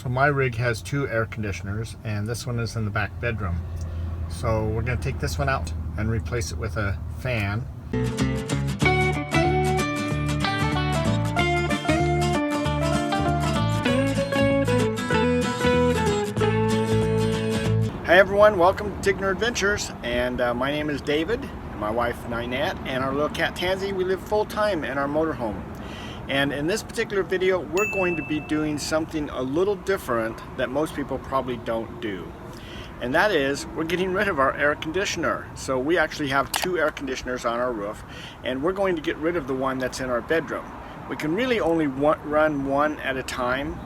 So my rig has two air conditioners, and this one is in the back bedroom. So we're going to take this one out and replace it with a fan. Hi everyone, welcome to Tigner Adventures, and my name is David, and my wife Ninette, and our little cat Tansy. We live full-time in our motorhome. And in this particular video, we're going to be doing something a little different that most people probably don't do. And that is, we're getting rid of our air conditioner. So we actually have two air conditioners on our roof, and we're going to get rid of the one that's in our bedroom. We can really only run one at a time,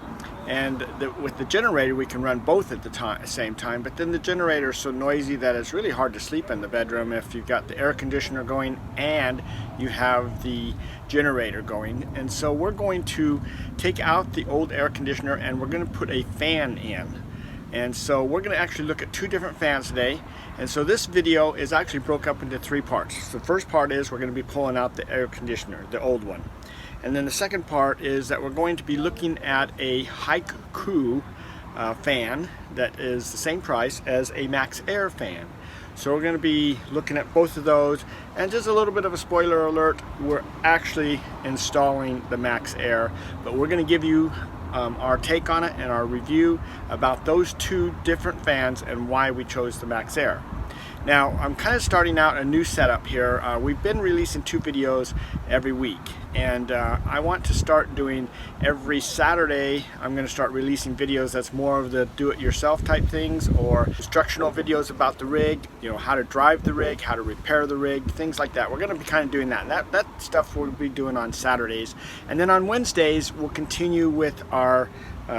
and with the generator we can run both at the same time, but then the generator is so noisy that it's really hard to sleep in the bedroom if you've got the air conditioner going and you have the generator going. And so we're going to take out the old air conditioner and we're going to put a fan in. And so we're going to actually look at two different fans today. And so this video is actually broke up into three parts. The first part is we're going to be pulling out the air conditioner, the old one. And then the second part is that we're going to be looking at a CREW fan that is the same price as a MaxAir fan. So we're going to be looking at both of those, and just a little bit of a spoiler alert, we're actually installing the MaxAir, but we're going to give you our take on it and our review about those two different fans and why we chose the MaxAir. Now, I'm kind of starting out a new setup here. We've been releasing two videos every week, and I want to start doing every Saturday. I'm going to start releasing videos that's more of the do-it-yourself type things, or instructional videos about the rig, you know, how to drive the rig, how to repair the rig, things like that. We're going to be kind of doing that. That stuff we'll be doing on Saturdays, and then on Wednesdays we'll continue with our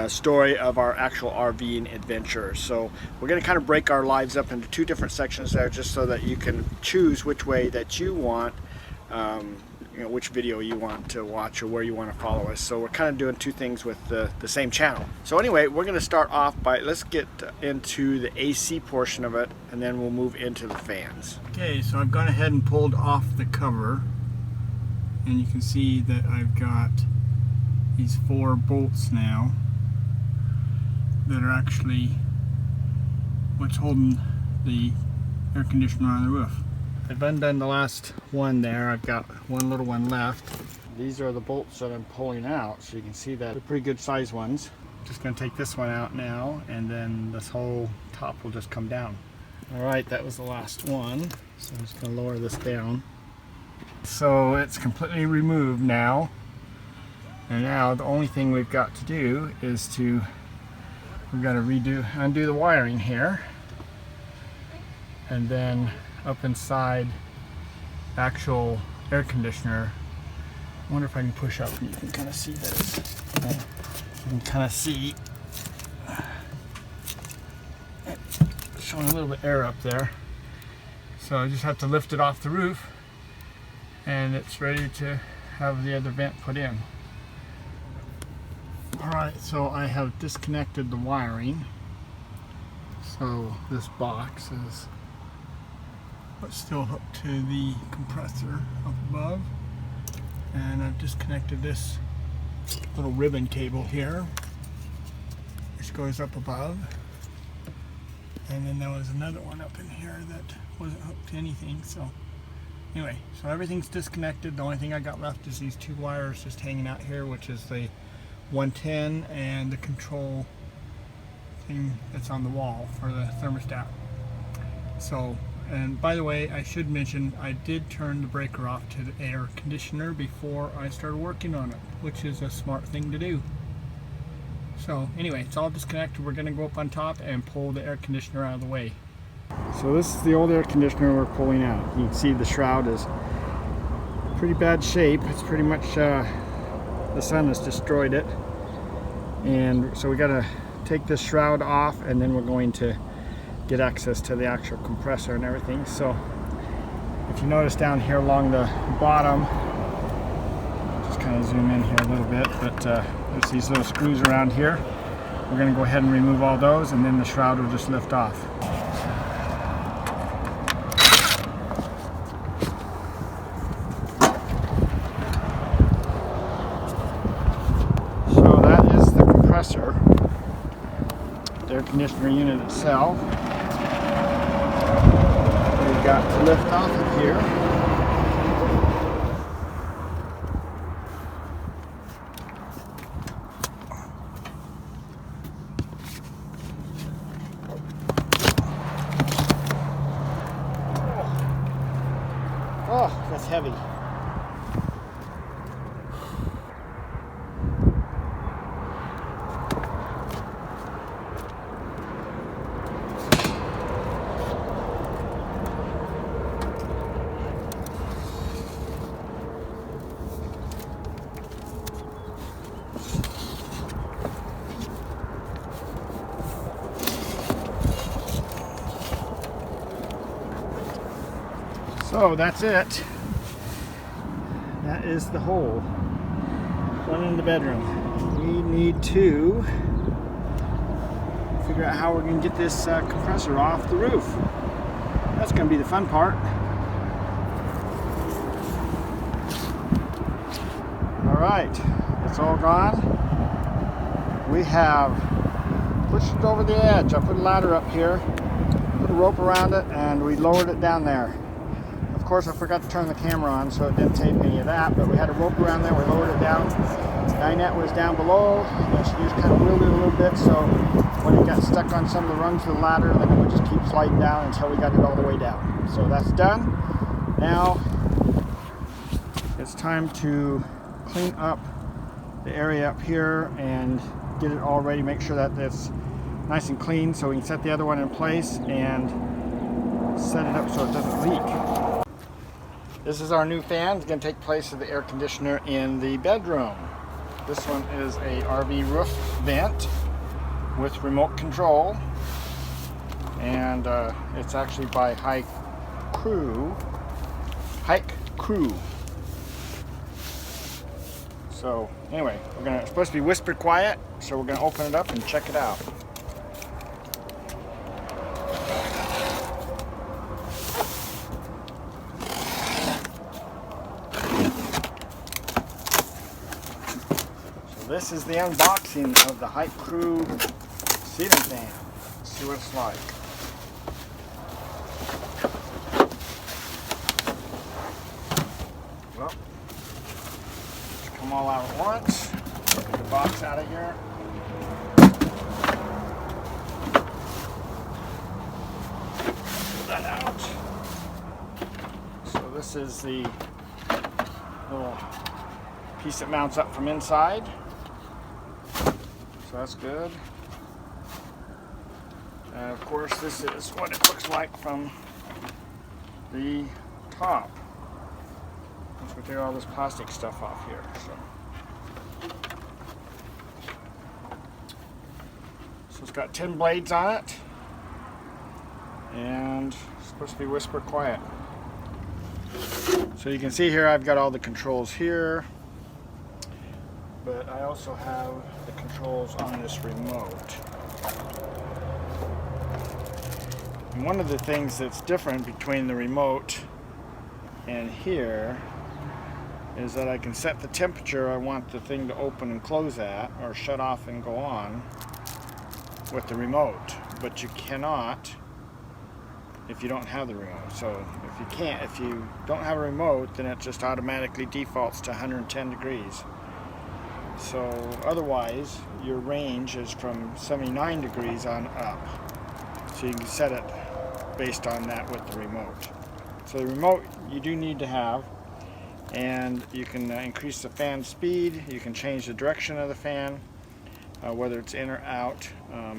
story of our actual RVing adventures. So we're going to kind of break our lives up into two different sections there, just so that you can choose which way that you want, you know, which video you want to watch or where you want to follow us. So we're kind of doing two things with the same channel. So anyway, we're going to start off by, let's get into the AC portion of it, and then we'll move into the fans. Okay, so I've gone ahead and pulled off the cover, and you can see that I've got these 4 bolts now that are actually what's holding the air conditioner on the roof. I've undone the last one there. I've got one little one left. These are the bolts that I'm pulling out, so you can see that they're pretty good size ones. Just going to take this one out now, and then this whole top will just come down. Alright, that was the last one, so I'm just going to lower this down. So it's completely removed now, and now the only thing we've got to do is we've got to undo the wiring here, and then up inside the actual air conditioner. I wonder if I can push up and you can kind of see this. You can kind of see showing a little bit of air up there. So I just have to lift it off the roof, and it's ready to have the other vent put in. Alright, so I have disconnected the wiring. So this box is what's still hooked to the compressor up above. And I've disconnected this little ribbon cable here, which goes up above. And then there was another one up in here that wasn't hooked to anything. So anyway, so everything's disconnected. The only thing I got left is these 2 wires just hanging out here, which is the 110 and the control thing that's on the wall for the thermostat. So, and by the way, I should mention I did turn the breaker off to the air conditioner before I started working on it, which is a smart thing to do. So anyway, it's all disconnected. We're going to go up on top and pull the air conditioner out of the way. So this is the old air conditioner we're pulling out. You can see the shroud is pretty bad shape. It's pretty much the sun has destroyed it, and so we got to take this shroud off, and then we're going to get access to the actual compressor and everything. So if you notice down here along the bottom, just kind of zoom in here a little bit, but there's these little screws around here. We're going to go ahead and remove all those, and then the shroud will just lift off. So that is the compressor. air conditioner unit itself. We've got to lift off of here. Oh, that's heavy. So that's it. That is the hole. One in the bedroom. We need to figure out how we're going to get this compressor off the roof. That's going to be the fun part. Alright, it's all gone. We have pushed it over the edge. I put a ladder up here, put a rope around it, and we lowered it down there. Of course, I forgot to turn the camera on, so it didn't tape any of that, but we had a rope around there, we lowered it down. Ninette was down below, and she just kind of wheeled it a little bit, so when it got stuck on some of the rungs of the ladder, then it would just keep sliding down until we got it all the way down. So that's done. Now, it's time to clean up the area up here and get it all ready, make sure that it's nice and clean so we can set the other one in place and set it up so it doesn't leak. This is our new fan. It's going to take place of the air conditioner in the bedroom. This one is a RV roof vent with remote control, and it's actually by CREW. So anyway, it's supposed to be whisper quiet, so we're going to open it up and check it out. This is the unboxing of the CREW ceiling fan. Let's see what it's like. Well, let's come all out at once. Get the box out of here. Pull that out. So this is the little piece that mounts up from inside. So that's good. And of course, this is what it looks like from the top. Once we take all this plastic stuff off here. So it's got 10 blades on it, and it's supposed to be whisper quiet. So you can see here I've got all the controls here, but I also have the controls on this remote. And one of the things that's different between the remote and here is that I can set the temperature I want the thing to open and close at, or shut off and go on, with the remote. But you cannot if you don't have the remote. So if you don't have a remote, then it just automatically defaults to 110 degrees. So otherwise, your range is from 79 degrees on up. So you can set it based on that with the remote. So the remote you do need to have, and you can increase the fan speed, you can change the direction of the fan, whether it's in or out.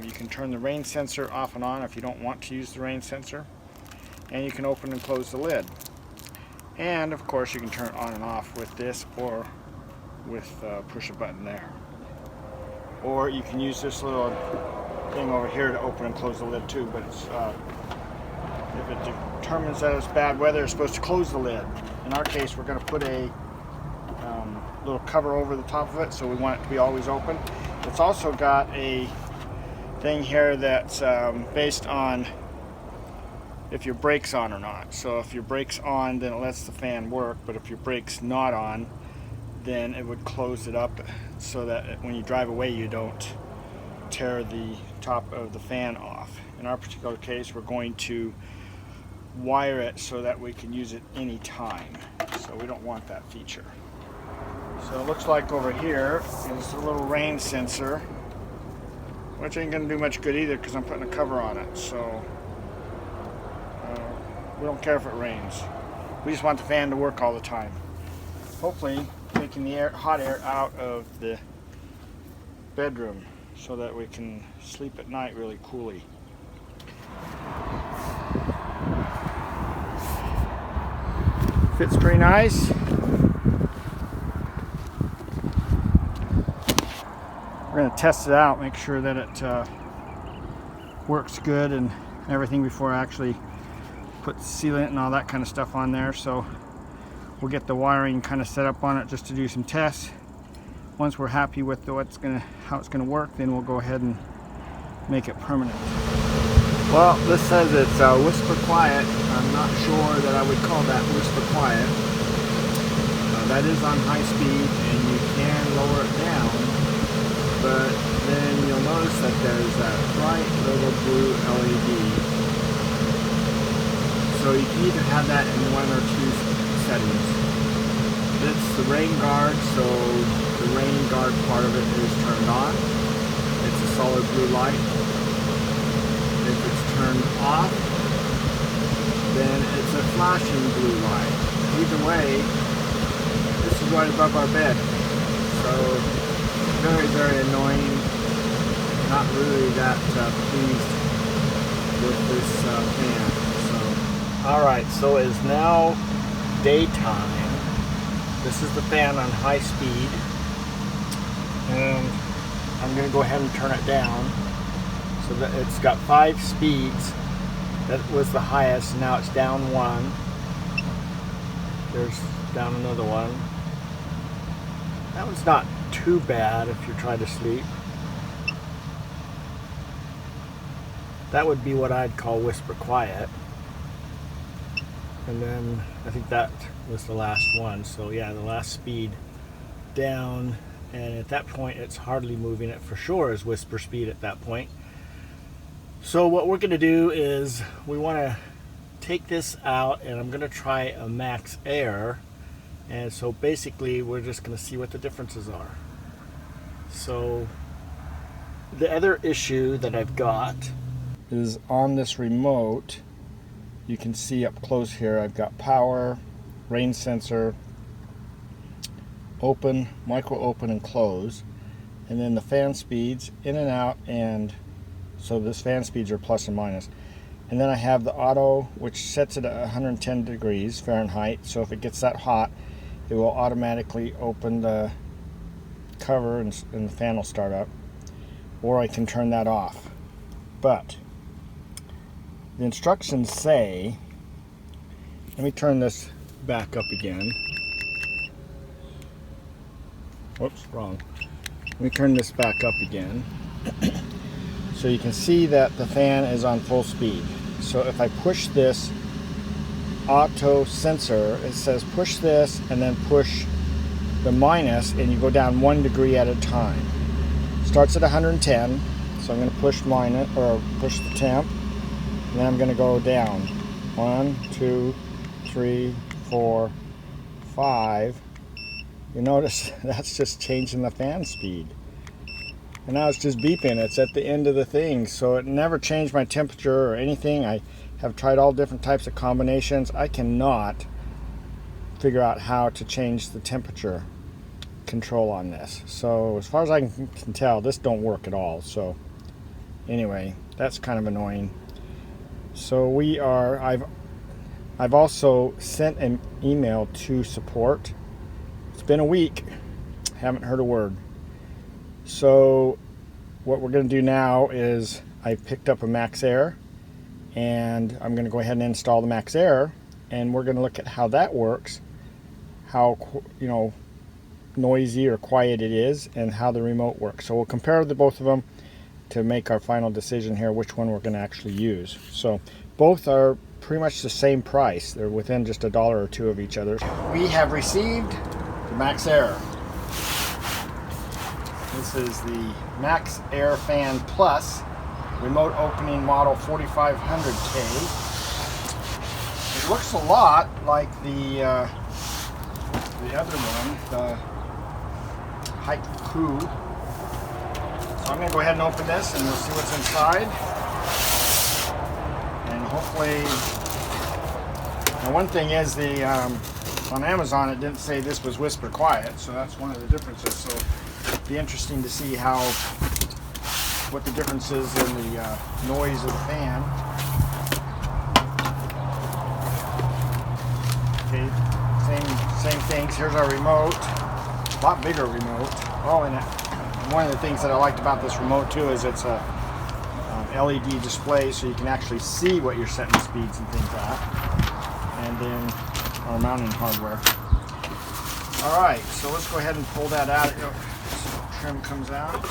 You can turn the rain sensor off and on if you don't want to use the rain sensor, and you can open and close the lid. And of course you can turn it on and off with this, or with push a button there. Or you can use this little thing over here to open and close the lid too, but it's, if it determines that it's bad weather, it's supposed to close the lid. In our case, we're going to put a little cover over the top of it, so we want it to be always open. It's also got a thing here that's based on if your brake's on or not. So if your brake's on, then it lets the fan work, but if your brake's not on, then it would close it up so that when you drive away you don't tear the top of the fan off. In our particular case, we're going to wire it so that we can use it any time. So we don't want that feature. So it looks like over here is a little rain sensor, which ain't gonna do much good either because I'm putting a cover on it. So we don't care if it rains. We just want the fan to work all the time. Hopefully taking the hot air out of the bedroom so that we can sleep at night really coolly. Fits pretty nice. We're going to test it out, make sure that it works good and everything before I actually put sealant and all that kind of stuff on there. So we'll get the wiring kind of set up on it just to do some tests. Once we're happy with how it's gonna work, then we'll go ahead and make it permanent. Well, this says it's whisper quiet. I'm not sure that I would call that whisper quiet. That is on high speed, and you can lower it down, but then you'll notice that there's that bright little blue LED. So you can either have that in one or two settings. It's the rain guard, so the rain guard part of it is turned on. It's a solid blue light. If it's turned off, then it's a flashing blue light. Either way, this is right above our bed. So very, very annoying. Not really that pleased with this fan. So, alright, so it is now daytime. This is the fan on high speed, and I'm going to go ahead and turn it down so that it's got 5 speeds. That was the highest. Now it's down 1. There's down another one. That one's not too bad if you're trying to sleep. That would be what I'd call whisper quiet. And then I think that was the last one. So yeah, the last speed down, and at that point it's hardly moving. It for sure is whisper speed at that point. So what we're going to do is we want to take this out, and I'm going to try a Maxx Air. And so basically we're just going to see what the differences are. So the other issue that I've got is on this remote. You can see up close here, I've got power, rain sensor, open, micro open and close, and then the fan speeds in and out, and so this fan speeds are plus and minus. And then I have the auto, which sets it at 110 degrees Fahrenheit, so if it gets that hot, it will automatically open the cover and the fan will start up, or I can turn that off. But the instructions say, let me turn this back up again. Whoops, wrong. Let me turn this back up again. So you can see that the fan is on full speed. So if I push this auto sensor, it says push this and then push the minus, and you go down 1 degree at a time. Starts at 110, so I'm going to push minus, or push the temp. And then I'm going to go down 1, 2, 3, 4, 5. You notice that's just changing the fan speed. And now it's just beeping. It's at the end of the thing. So it never changed my temperature or anything. I have tried all different types of combinations. I cannot figure out how to change the temperature control on this. So as far as I can tell, this don't work at all. So anyway, that's kind of annoying. So I've also sent an email to support. It's been a week, haven't heard a word. So what we're going to do now is I picked up a Maxx Air, and I'm going to go ahead and install the Maxx Air, and we're going to look at how that works, how noisy or quiet it is, and how the remote works. So we'll compare the both of them to make our final decision here which one we're going to actually use. So both are pretty much the same price. They're within just $1 or $2 of each other. We have received the Maxx Air. This is the Maxx Air Fan Plus remote opening model 4500K. It looks a lot like the other one, the CREW. So I'm going to go ahead and open this and we'll see what's inside. And hopefully, now one thing is on Amazon it didn't say this was whisper quiet, so that's one of the differences. So it'd be interesting to see what the difference is in the noise of the fan. Okay, same things. Here's our remote, a lot bigger remote. Oh, and one of the things that I liked about this remote too is it's a LED display, so you can actually see what you're setting speeds and things at. And then our mounting hardware. All right, so let's go ahead and pull that out. So trim comes out.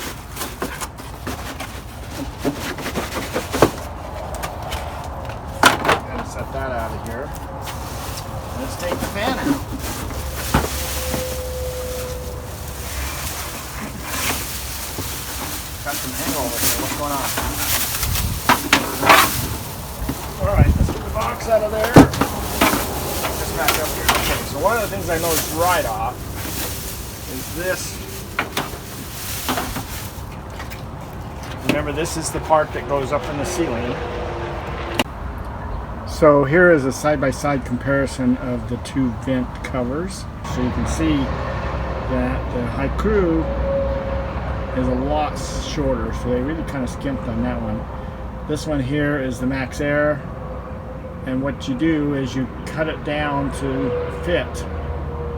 Gotta set that out of here. Let's take the fan out. Got some hangover here. What's going on? All right, let's get the box out of there. Just back up here. Okay, so one of the things I noticed right off is this. Remember, this is the part that goes up in the ceiling. So here is a side-by-side comparison of the two vent covers. So you can see that the CREW is a lot shorter, so they really kind of skimped on that one. This one here is the Maxx Air, and what you do is you cut it down to fit.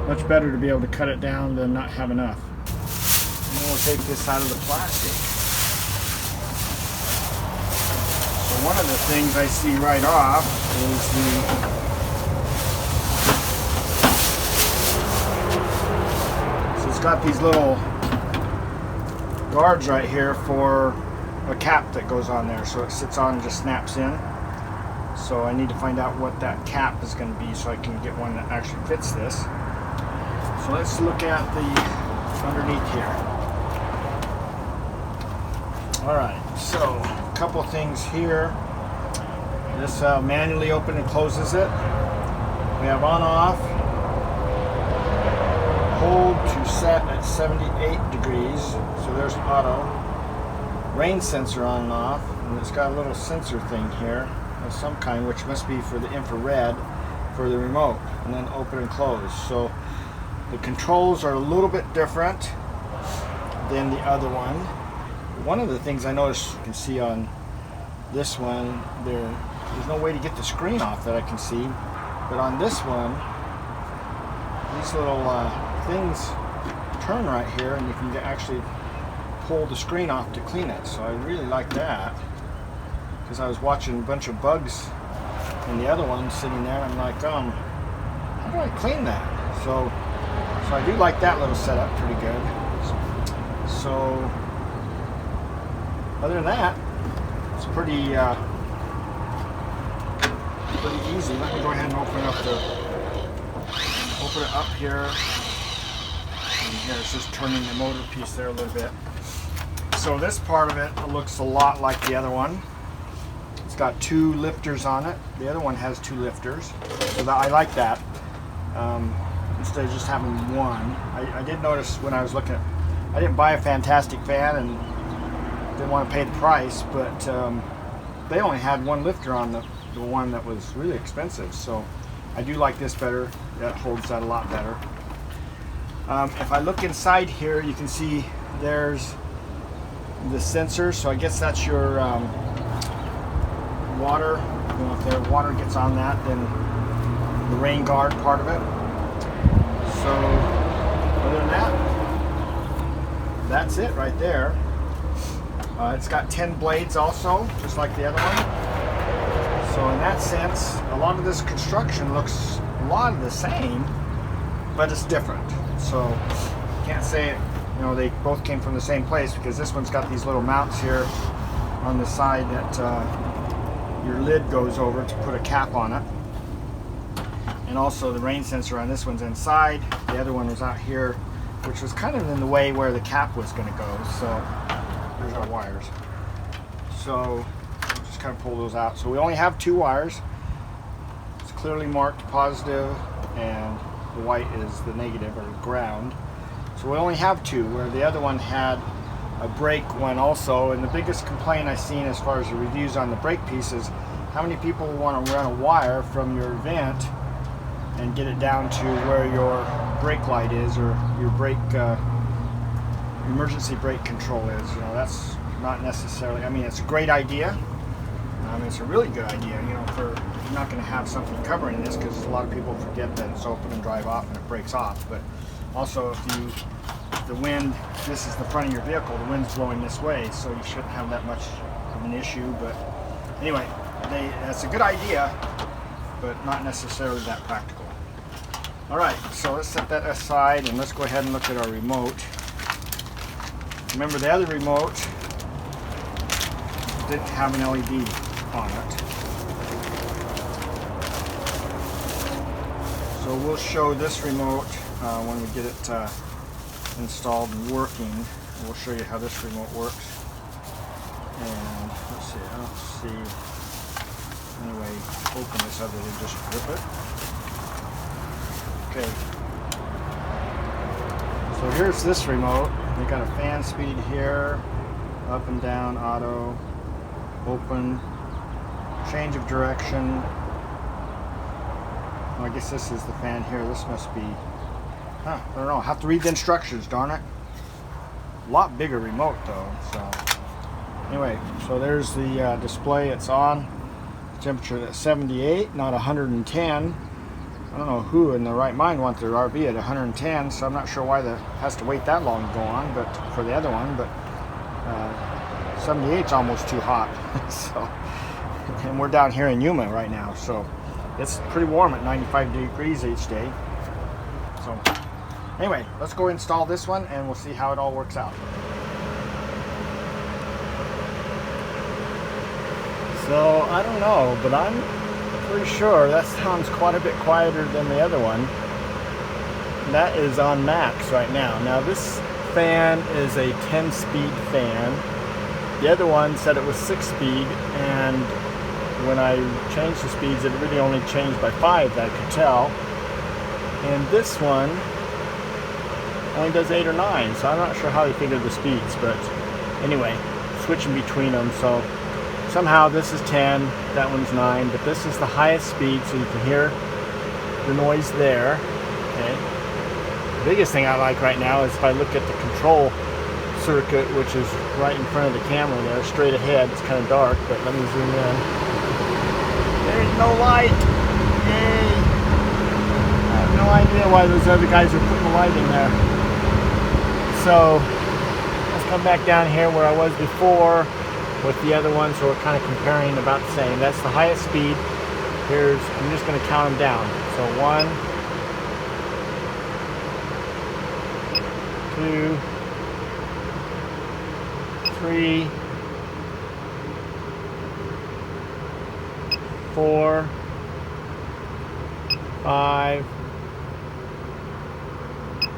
Much better to be able to cut it down than not have enough. And then we'll take this out of the plastic. So one of the things I see right off is so it's got these little guards right here for a cap that goes on there, so it sits on and just snaps in. So I need to find out what that cap is going to be so I can get one that actually fits this. So let's look at the underneath here. Alright, so a couple things here. This manually opens and closes it. We have on off, hold to set at 78 degrees, so there's auto. Rain sensor on and off, and it's got a little sensor thing here of some kind, which must be for the infrared for the remote, and then open and close. So the controls are a little bit different than the other one. One of the things I noticed, you can see on this one, there's no way to get the screen off that I can see, but on this one, these little things turn right here, and you can actually pull the screen off to clean it. So I really like that, because I was watching a bunch of bugs in the other one sitting there, and I'm like, how do I clean that? So I do like that little setup pretty good. So other than that, it's pretty easy. Let me go ahead and open it up here. And here it's just turning the motor piece there a little bit. So this part of it looks a lot like the other one. It's got two lifters on it. The other one has two lifters, so I like that. Instead of just having one. I did notice when I was looking at, I didn't buy a fantastic fan and didn't want to pay the price, but they only had one lifter on the one that was really expensive. So I do like this better. That holds that a lot better. If I look inside here, you can see there's the sensor. So I guess that's your water. You know, if the water gets on that, then the rain guard part of it. So other than that, that's it right there. It's got 10 blades also, just like the other one. So in that sense, a lot of this construction looks a lot of the same, but it's different. So can't say it, you know, they both came from the same place, because this one's got these little mounts here on the side that your lid goes over to put a cap on it. And also the rain sensor on this one's inside. The other one was out here which was kind of in the way where the cap was going to go. So there's our wires. So we'll just kind of pull those out. So we only have 2 wires. It's clearly marked positive, and the white is the negative, or ground. So we only have 2, where the other one had a brake one also. And the biggest complaint I've seen as far as the reviews on the brake piece is how many people want to run a wire from your vent and get it down to where your brake light is, or your brake emergency brake control is. You know, that's not necessarily, I mean, it's a great idea. It's a really good idea, you know, for, you're not going to have something covering this, because a lot of people forget that it's open and drive off and it breaks off. But also, if the wind, this is the front of your vehicle, the wind's blowing this way, so you shouldn't have that much of an issue. But anyway, that's a good idea, but not necessarily that practical. Alright, so let's set that aside and let's go ahead and look at our remote. Remember, the other remote didn't have an LED on it. So we'll show this remote when we get it installed and working. We'll show you how this remote works. And let's see, I don't see any way to open this other than just rip it. Okay. So here's this remote. You got a fan speed here, up and down, auto, open, change of direction. Well, I guess this is the fan here. This must be, I don't know. I have to read the instructions, darn it. A lot bigger remote though. So anyway, so there's the display. It's on. Temperature at 78, not 110. I don't know who in their right mind wants their RV at 110, so I'm not sure why that has to wait that long to go on, but for the other one, but 78's almost too hot. So, and we're down here in Yuma right now, so it's pretty warm at 95 degrees each day. So anyway, let's go install this one and we'll see how it all works out. So I don't know, but I'm pretty sure that sounds quite a bit quieter than the other one. That is on max right now. Now this fan is a 10-speed fan. The other one said it was 6-speed, and when I changed the speeds, it really only changed by 5 that I could tell. And this one only does 8 or 9, so I'm not sure how they figured the speeds, but anyway, switching between them. So somehow this is 10, that one's 9, but this is the highest speed, so you can hear the noise there. Okay. The biggest thing I like right now is if I look at the control circuit, which is right in front of the camera there, straight ahead. It's kind of dark, but let me zoom in. There's no light. Yay! I have no idea why those other guys are putting the light in there. So let's come back down here where I was before with the other one, so we're kind of comparing about the same. That's the highest speed. Here's, I'm just going to count them down. So 1, 2, 3, 4, 5,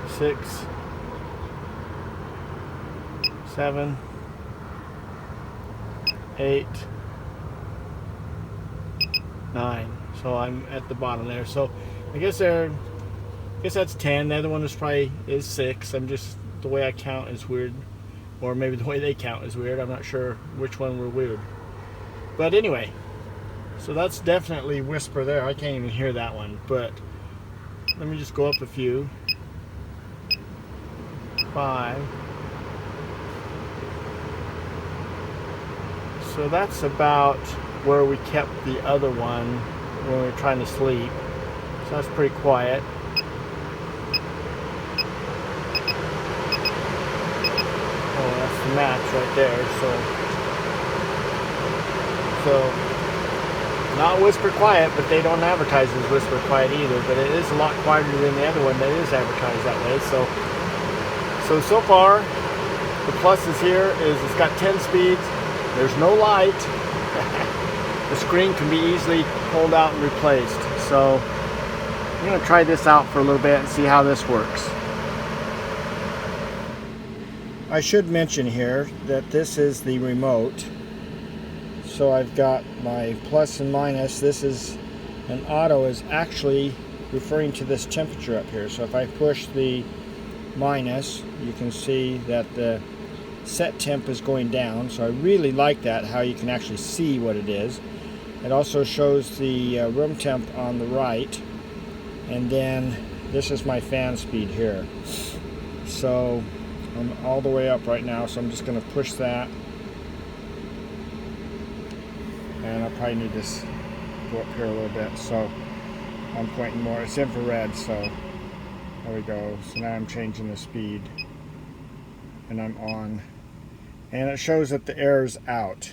6, 7, 8, 9. So I'm at the bottom there. So I guess that's 10. The other one is 6. I'm just, the way I count is weird, or maybe the way they count is weird. I'm not sure which one were weird. But anyway, so that's definitely whisper there. I can't even hear that one. But let me just go up a few. 5. So that's about where we kept the other one when we were trying to sleep. So that's pretty quiet. Oh, that's the match right there. So not whisper quiet, but they don't advertise as whisper quiet either. But it is a lot quieter than the other one that is advertised that way. So far, the pluses here is it's got 10 speeds. There's no light. The screen can be easily pulled out and replaced. So I'm going to try this out for a little bit and see how this works. I should mention here that this is the remote. So I've got my plus and minus. This is an auto is actually referring to this temperature up here. So if I push the minus, you can see that the set temp is going down. So I really like that, how you can actually see what it is. It also shows the room temp on the right, and then this is my fan speed here. So I'm all the way up right now, so I'm just going to push that, and I probably need to go up here a little bit, so I'm pointing more. It's infrared, so there we go. So now I'm changing the speed, and I'm on, and it shows that the air is out.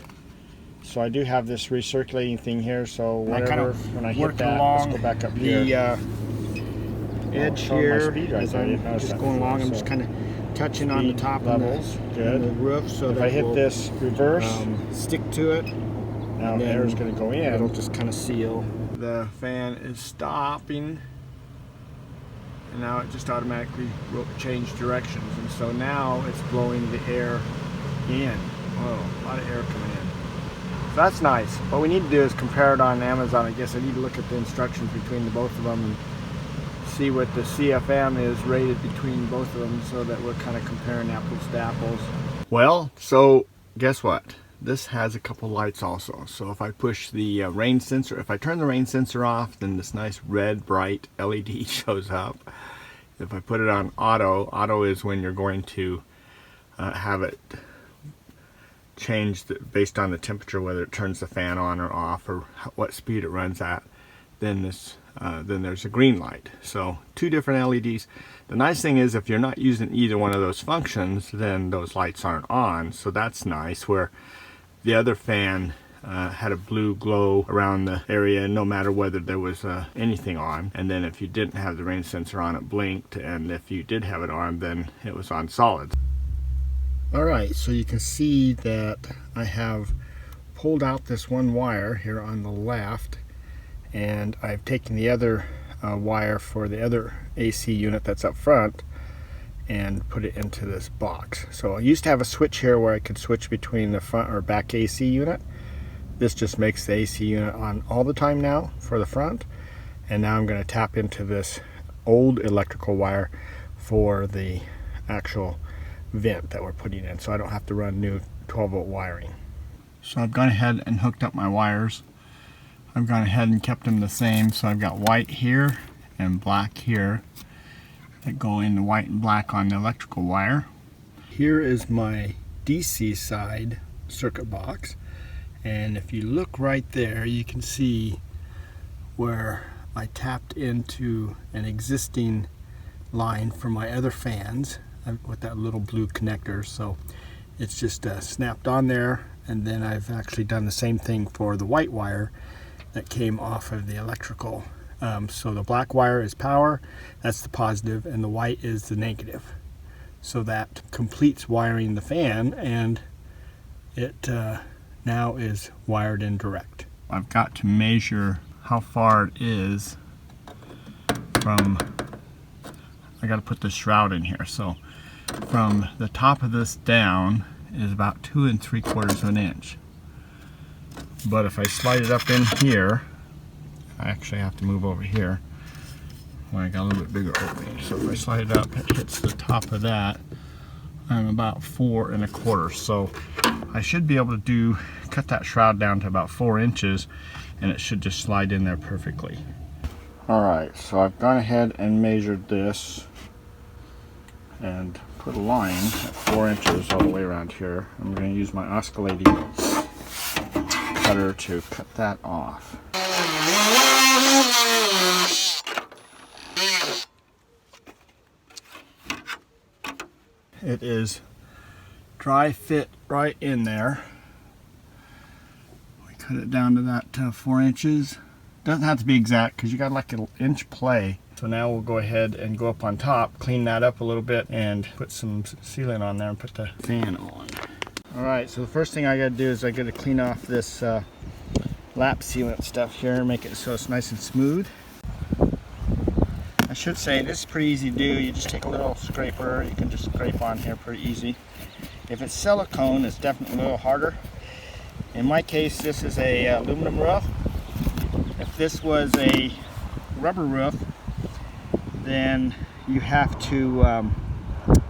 So I do have this recirculating thing here, so whatever, when I hit that, let's go back up here. The edge here, as I'm just going along, I'm just kind of touching on the top levels, good. The roof, so if I hit this reverse, stick to it, now the air is going to go in. It'll just kind of seal. The fan is stopping, and now it just automatically changed directions, and so now it's blowing the air in. Oh, a lot of air coming in. So that's nice. What we need to do is compare it on Amazon. I guess I need to look at the instructions between the both of them and see what the CFM is rated between both of them, so that we're kind of comparing apples to apples. Well, so guess what? This has a couple lights also. So if I push the rain sensor, if I turn the rain sensor off, then this nice red bright LED shows up. If I put it on auto, auto is when you're going to have it change based on the temperature, whether it turns the fan on or off or what speed it runs at, then there's a green light. So two different LEDs. The nice thing is if you're not using either one of those functions, then those lights aren't on, so that's nice. Where the other fan had a blue glow around the area no matter whether there was anything on, and then if you didn't have the rain sensor on, it blinked, and if you did have it on, then it was on solid. Alright, so you can see that I have pulled out this one wire here on the left, and I've taken the other wire for the other AC unit that's up front and put it into this box. So I used to have a switch here where I could switch between the front or back AC unit. This just makes the AC unit on all the time now for the front, and now I'm going to tap into this old electrical wire for the actual vent that we're putting in, so I don't have to run new 12-volt wiring. So I've gone ahead and hooked up my wires. I've gone ahead and kept them the same, so I've got white here and black here that go in the white and black on the electrical wire. Here is my DC side circuit box, and if you look right there, you can see where I tapped into an existing line for my other fans with that little blue connector. So it's just snapped on there, and then I've actually done the same thing for the white wire that came off of the electrical. So the black wire is power, that's the positive, and the white is the negative. So that completes wiring the fan, and it now is wired in direct. I've got to measure how far it is from, I got to put the shroud in here, so from the top of this down is about 2 3/4 of an inch. But if I slide it up in here, I actually have to move over here where I got a little bit bigger opening. So if I slide it up, it hits the top of that. I'm about 4 1/4. So I should be able to cut that shroud down to about 4 inches, and it should just slide in there perfectly. Alright, so I've gone ahead and measured this and put a line at 4 inches all the way around here. I'm going to use my oscillating cutter to cut that off. It is dry fit right in there. We cut it down to that 4 inches. Doesn't have to be exact because you got like an inch play. So now we'll go ahead and go up on top, clean that up a little bit, and put some sealant on there and put the fan on. Alright, so the first thing I gotta do is I gotta clean off this lap sealant stuff here and make it so it's nice and smooth. I should say this is pretty easy to do. You just take a little scraper, you can just scrape on here pretty easy. If it's silicone, it's definitely a little harder. In my case, this is a aluminum roof. If this was a rubber roof, then you have to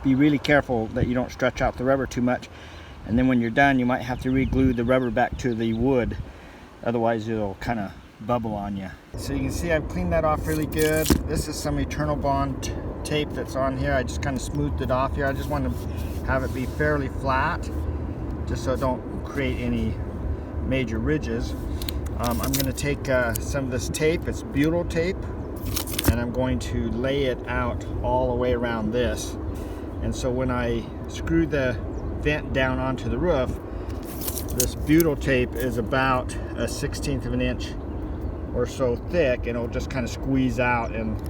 be really careful that you don't stretch out the rubber too much. And then when you're done, you might have to re-glue the rubber back to the wood. Otherwise, it'll kind of bubble on you. So you can see I've cleaned that off really good. This is some Eternal Bond tape that's on here. I just kind of smoothed it off here. I just want to have it be fairly flat, just so it don't create any major ridges. I'm going to take some of this tape, it's butyl tape, and I'm going to lay it out all the way around this. And so when I screw the vent down onto the roof, this butyl tape is about a 1/16 of an inch or so thick, and it'll just kind of squeeze out and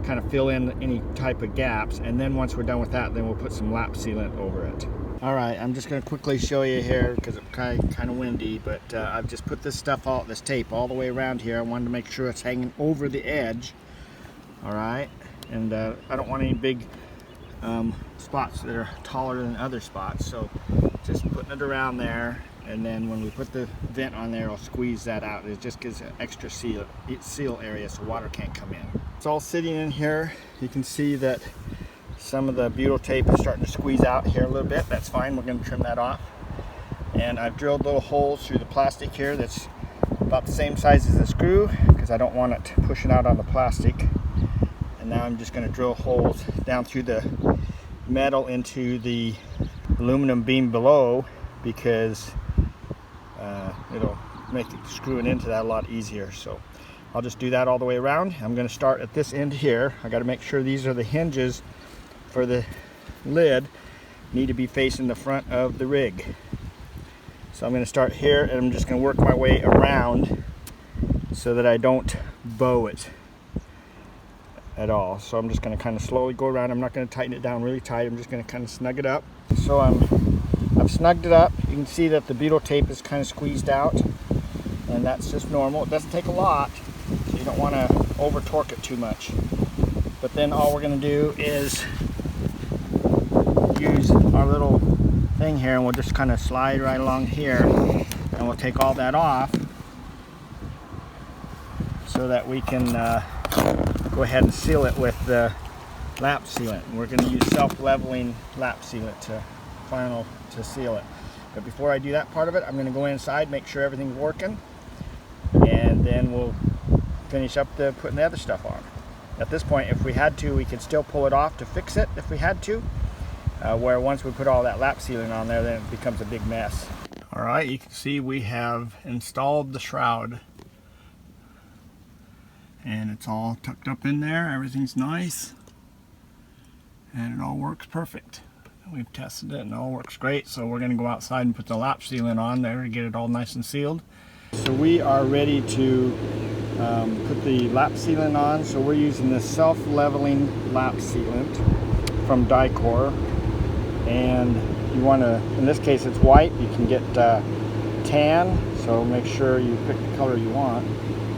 kind of fill in any type of gaps. And then once we're done with that, then we'll put some lap sealant over it. All right, I'm just going to quickly show you here because it's kind of windy, but I've just put this tape all the way around here. I wanted to make sure it's hanging over the edge. All right, and I don't want any big spots that are taller than other spots, so just putting it around there, and then when we put the vent on there, I'll squeeze that out. It just gives an extra seal area so water can't come in. It's all sitting in here. You can see that some of the butyl tape is starting to squeeze out here a little bit. That's fine, we're going to trim that off. And I've drilled little holes through the plastic here that's about the same size as the screw because I don't want it pushing out on the plastic. And now I'm just going to drill holes down through the metal into the aluminum beam below because it'll make screwing into that a lot easier. So I'll just do that all the way around. I'm going to start at this end here. I got to make sure these are the hinges for the lid, need to be facing the front of the rig. So I'm going to start here, and I'm just going to work my way around so that I don't bow it at all. So I'm just going to kind of slowly go around. I'm not going to tighten it down really tight. I'm just going to kind of snug it up. So I've snugged it up. You can see that the butyl tape is kind of squeezed out, and that's just normal. It doesn't take a lot, so you don't want to over torque it too much. But then all we're going to do is use our little thing here, and we'll just kind of slide right along here, and we'll take all that off so that we can go ahead and seal it with the lap sealant. And we're going to use self-leveling lap sealant to seal it. But before I do that part of it, I'm going to go inside, make sure everything's working, and then we'll finish up putting the other stuff on. At this point, if we had to, we could still pull it off to fix it if we had to. Where once we put all that lap sealant on there, then it becomes a big mess. All right, you can see we have installed the shroud, and it's all tucked up in there. Everything's nice, and it all works perfect. We've tested it and it all works great. So we're going to go outside and put the lap sealant on there to get it all nice and sealed. So we are ready to put the lap sealant on. So we're using the self-leveling lap sealant from Dicor. And you want to, in this case it's white, you can get tan, so make sure you pick the color you want.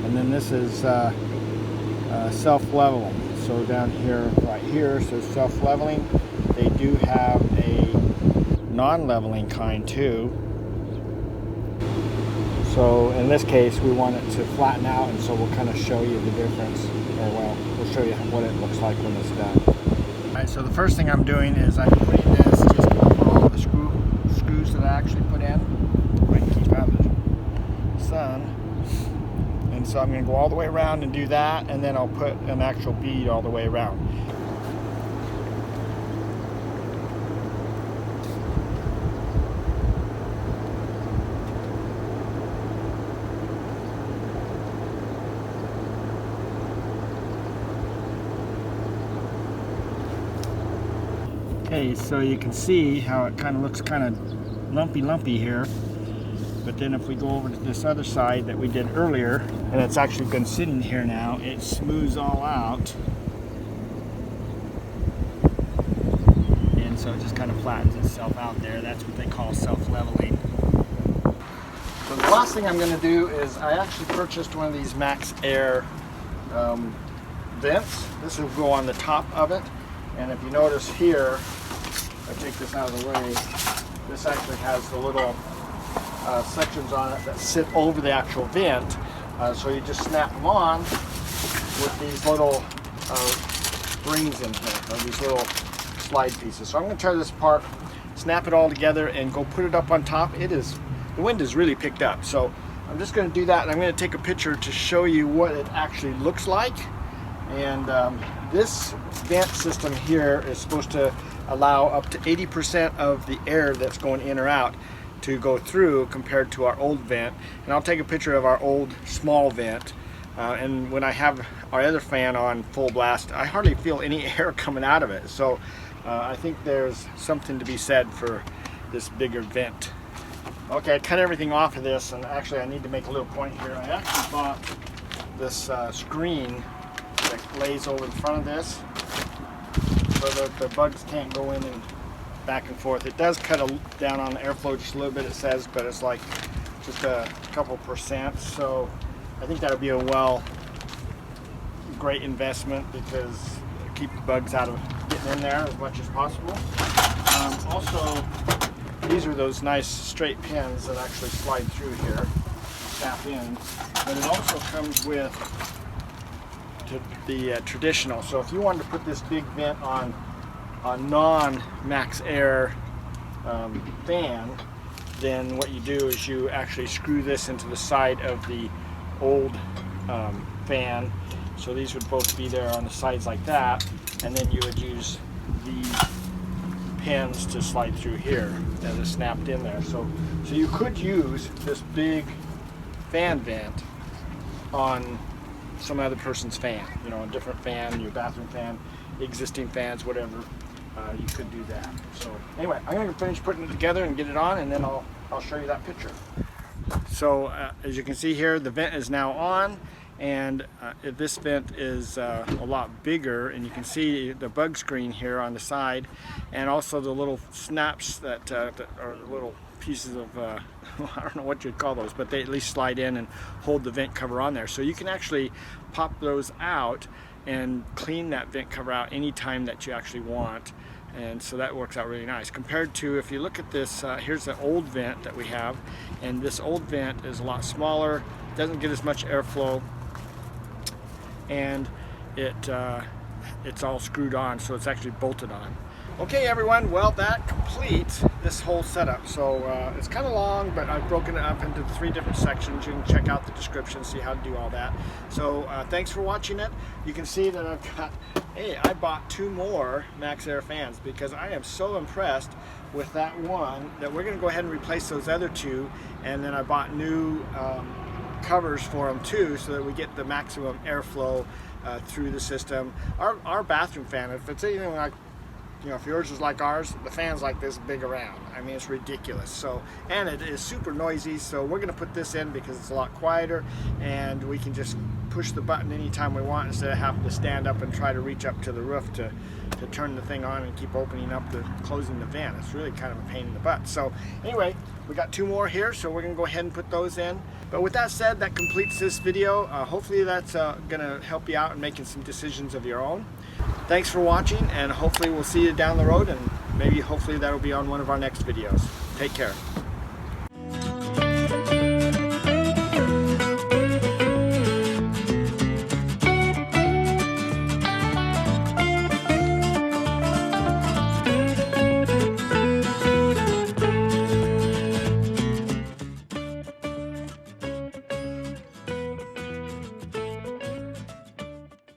And then this is self-leveling, so down here, right here, so self-leveling. They do have a non-leveling kind too. So in this case we want it to flatten out, and so we'll kind of show you the difference, or well, we'll show you what it looks like when it's done. Alright, so the first thing I'm doing is I'm putting this just for all the screws that I actually put in, so I can keep out of the sun. And so I'm going to go all the way around and do that, and then I'll put an actual bead all the way around. Okay, so you can see how it kind of looks kind of lumpy here. But then if we go over to this other side that we did earlier, and it's actually been sitting here now, it smooths all out. And so it just kind of flattens itself out there. That's what they call self-leveling. So the last thing I'm going to do is I actually purchased one of these Maxx Air vents. This will go on the top of it. And if you notice here, I take this out of the way, this actually has the little sections on it that sit over the actual vent. So you just snap them on with these little springs in here, or these little slide pieces. So I'm going to tear this apart, snap it all together, and go put it up on top. The wind is really picked up, so I'm just going to do that, and I'm going to take a picture to show you what it actually looks like. And this vent system here is supposed to allow up to 80% of the air that's going in or out to go through, compared to our old vent. And I'll take a picture of our old small vent. And when I have our other fan on full blast, I hardly feel any air coming out of it. So I think there's something to be said for this bigger vent. Okay, I cut everything off of this, and actually I need to make a little point here. I actually bought this screen that lays over the front of this so that the bugs can't go in and back and forth. It does cut down on the airflow just a little bit, it says, but it's like just a couple percent. So I think that would be a great investment, because it keeps the bugs out of getting in there as much as possible. Also, these are those nice straight pins that actually slide through here, tap in, but it also comes with the traditional. So if you wanted to put this big vent on a non-Maxx Air fan, then what you do is you actually screw this into the side of the old fan. So these would both be there on the sides like that, and then you would use these pins to slide through here that is snapped in there. So you could use this big fan vent on some other person's fan, you know, a different fan, your bathroom fan, existing fans, whatever. You could do that. So anyway, I'm going to finish putting it together and get it on, and then I'll show you that picture. So as you can see here, the vent is now on, and this vent is a lot bigger, and you can see the bug screen here on the side, and also the little snaps that are little pieces of I don't know what you'd call those, but they at least slide in and hold the vent cover on there. So you can actually pop those out and clean that vent cover out anytime that you actually want. And so that works out really nice, compared to, if you look at this, here's the old vent that we have, and this old vent is a lot smaller, doesn't get as much airflow, and it's all screwed on, so it's actually bolted on. Okay everyone, well, that completes this whole setup. So it's kind of long, but I've broken it up into 3 different sections. You can check out the description, see how to do all that. So thanks for watching it. You can see that I've got, hey, I bought 2 more Maxx Air fans, because I am so impressed with that one that we're going to go ahead and replace those other 2, and then I bought new covers for them too, so that we get the maximum airflow through the system. Our bathroom fan, if it's anything like, you know, if yours is like ours, the fan's like this big around. I mean, it's ridiculous. So, and it is super noisy, so we're going to put this in because it's a lot quieter, and we can just push the button anytime we want, instead of having to stand up and try to reach up to the roof to turn the thing on and keep opening up closing the vent. It's really kind of a pain in the butt. So anyway, we got 2 more here, so we're going to go ahead and put those in. But with that said, that completes this video. Hopefully that's going to help you out in making some decisions of your own. Thanks for watching, and hopefully we'll see you down the road, and maybe hopefully that'll be on one of our next videos. Take care.